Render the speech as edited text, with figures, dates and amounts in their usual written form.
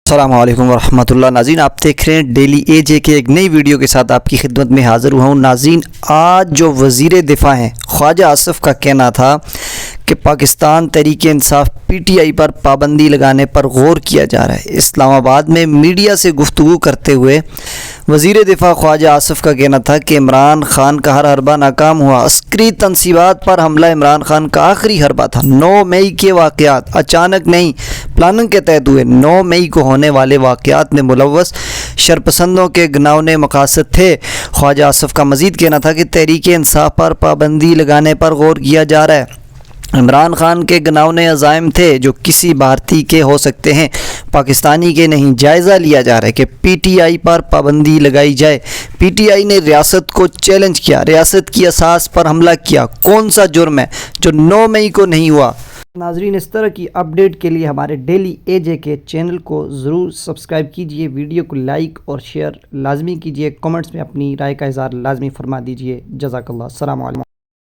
السلام علیکم ورحمۃ اللہ۔ ناظرین، آپ دیکھ رہے ہیں ڈیلی اے جے کے ایک نئی ویڈیو کے ساتھ آپ کی خدمت میں حاضر ہوا ہوں۔ ناظرین، آج جو وزیر دفاع ہیں خواجہ آصف کا کہنا تھا کہ Pakistan Tehreek Insaf P T I پر پابندی لگانے پر غور کیا جا رہا ہے۔ اسلام آباد میں میڈیا سے گفتگو کرتے ہوئے وزیر دفاع خواجہ آصف کا کہنا تھا کہ عمران خان کا ہر حربہ ناکام ہوا۔ عسکری تنصیبات پر حملہ عمران خان کا آخری حربہ تھا۔ 9 مئی کے واقعات اچانک نہیں، پلاننگ کے تحت ہوئے۔ 9 مئی کو ہونے والے واقعات میں ملوث شرپسندوں کے گھناؤنے مقاصد تھے۔ خواجہ آصف کا مزید کہنا تھا کہ تحریک انصاف پر پابندی لگانے پر غور کیا جا رہا ہے۔ عمران خان کے گھناؤنے عزائم تھے جو کسی بھارتی کے ہو سکتے ہیں، پاکستانی کے نہیں۔ جائزہ لیا جا رہا ہے کہ پی ٹی آئی پر پابندی لگائی جائے۔ پی ٹی آئی نے ریاست کو چیلنج کیا، ریاست کی اساس پر حملہ کیا۔ کون سا جرم ہے جو 9 مئی کو نہیں ہوا؟ ناظرین، اس طرح کی اپڈیٹ کے لیے ہمارے ڈیلی اے جے کے چینل کو ضرور سبسکرائب کیجئے، ویڈیو کو لائک اور شیئر لازمی کیجئے، کمنٹس میں اپنی رائے کا اظہار لازمی فرما دیجئے۔ جزاک اللہ۔ السلام علیکم۔